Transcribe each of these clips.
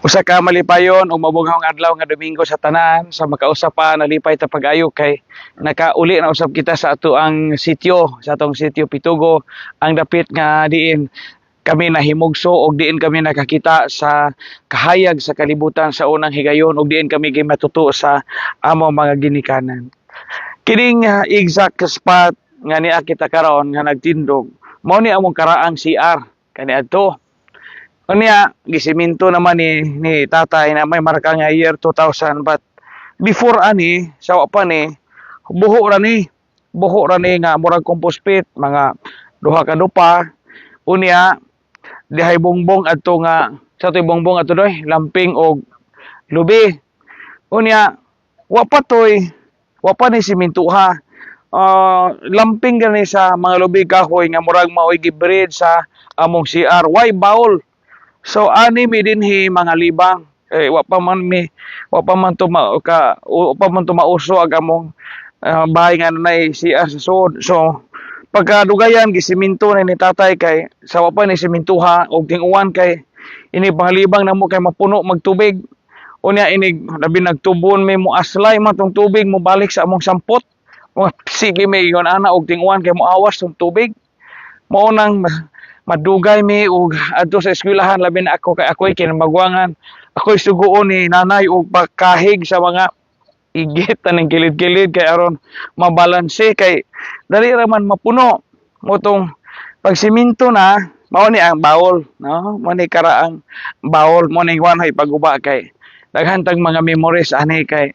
Usa ka malipayon og mabughang adlaw nga Domingo sa tanan sa makausap pa nalipay ta pag-ayo kay nakauli na usab kita sa ato ang sitio, sa atong sitio Pitugo, ang dapit nga diin kami nahimugso og diin kami nakakita sa kahayag sa kalibutan sa unang higayon og diin kami gimatuto sa among mga ginikanan. Kining exact spot nga niya kita karon nga nagtindog mao ni among karaang CR kaniadto. Unya, gisiminto naman ni tatay na may marka nga year 2000 but before ani, sa pa ni, buho ra ni. Buho ra ni nga murag compost pit, mga duha ka dupa. Unya, dihay bongbong adto nga, sa to'y bongbong adto doy, lamping og lubi. Unya, wapa ni siminto ha. Lamping gani sa mga lubi kahoy nga murag maoy gibrid sa among CR. Why baul? So ani mi dinhi mga libang wa pa man to mauso ag among bahay nga nay siya sa sud. So pagkadugayan gisiminto ni tatay kay sa wa pa ni simintuha og ting-uwan kay ini pangalibang namo kay mapuno magtubig. Unya ini labi nagtubon mi mo aslay man tong tubig mo balik sa among sampot. Mga sige mi yon ana og ting-uwan kay mo awas tong tubig. Mao nang madugay mi og adto sa eskwelahan labi na ako kay ako'y kinamagwangan. Ako'y suguon ni nanay og pagkahig sa mga igit taning kilid-kilid kay aron mabalanse kay dali ra man mapuno mo tong pagsiminto na mao ni ang bawol no mao ni karaang bawol mo ning wanay paguba kay daghan tag mga memories ani kay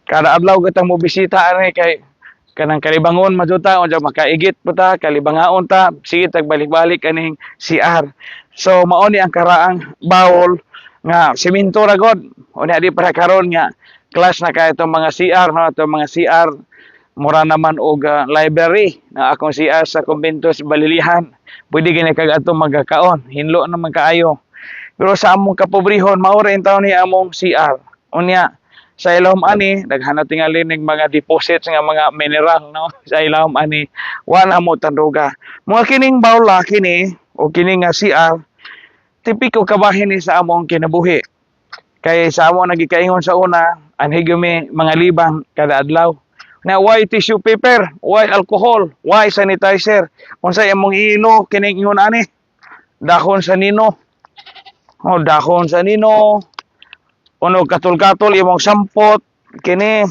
kada adlaw gatang mo bisita ani kay kanang kalibangon majuta unsa makaigit po ta kalibangaon ta sige tag balik-balik kaning CR. So mao ni ang karaang bawol nga semento ra gud unya di para karon nga class na kay itong mga CR no itong mga CR mura naman og library na akong CR sa kumbento sa Balilihan pwede gini kag ato magkakaon hinlo naman kaayo pero sa among kapobrehon mao ra taon ni among CR unya sa ilawom ani daghan na tingali ning mga deposits nga mga mineral no sa ilawom ani wala mo tanduga mga kining bawla kini o kining nga CR tipiko kabahin ni sa among kinabuhi kay sa among nagikaingon sa una anhi gyud mga libang kada adlaw na why tissue paper why alcohol why sanitizer unsay among iino kining ingon ani dahon sa nino dahon sa nino uno katol-katol imong sampot kini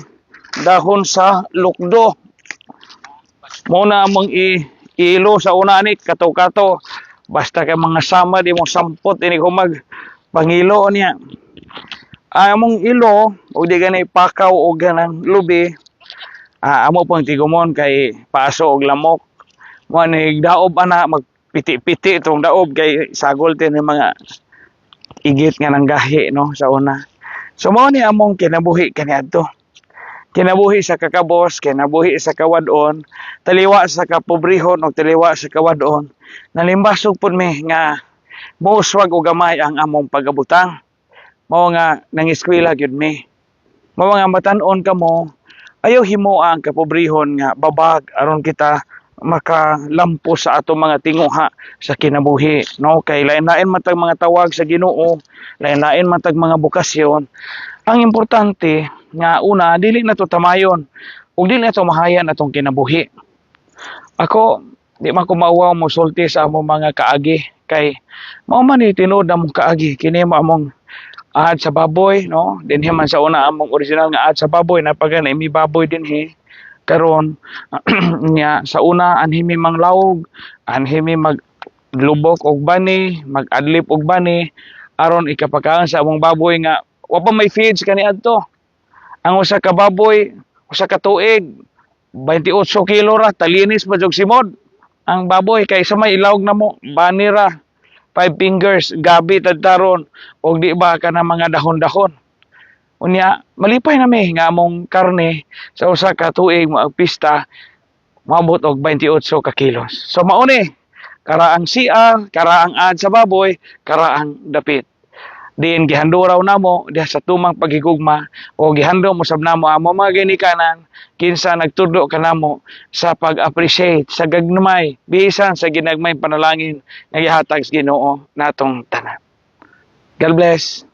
dahon sa lukdo mo na among ilo sa una ni kato-kato basta kay mga sama di mo sampot ini humag pangilo niya among ilo o di ganay pakaw o ganang lubi amo pang tigumon kay paso og lamok mo ni daob ana magpiti-piti itong daob kay sagol tin mga igit nga nang gahi no sa una. So mao ni among kinabuhi kaniadto. Kinabuhi sa kakabos, kinabuhi sa kawadon, taliwa sa kapobrehon o taliwa sa kawadon. Nalimbasog pud mi nga mouswag og gamay ang among pagabutang. Mao nga nangiskwela gyud mi. Mao nga matan-on kamo ayaw himua ang kapobrehon nga babag aron kita makalampo sa ato mga tinguha sa kinabuhi no kay lain-lain matag mga tawag sa Ginoo lain-lain matag mga bukasyon ang importante nga una dili na to tamayon ug dili na to mahayan atong kinabuhi ako di man ko mauwaw mo sulti sa among mga kaagi kay mao man ni tinuod among kaagi kini mo among ahad sa baboy no dinhi man sa una among original nga ahad sa baboy napagana imi baboy dinhi karon nya sa una anhimi manglawog anhimi maglubok og bani magadlip og bani aron ikapakaon sa among baboy nga wa pa may feeds kaniadto ang usa ka baboy usa ka tuig 28 kilo ra talinis pa jog simod ang baboy kay sa may ilawog namo bani ra 5 fingers gabi tadtaron og di ba kana mga dahon-dahon unya malipay na mi nga among karne sa usa ka tuig moag pista maabot og 28 ka kilos. So mao ni karaang CR, karaang ad sa baboy, karaang dapit. Diin gihanduraw namo diha sa tumang paghigugma o gihando mo sab namo amo mga ginikanan kinsa nagtudlo kanamo sa pag-appreciate sa gagmay bisan sa ginagmay panalangin nga gihatag sa Ginoo natong tanan. God bless.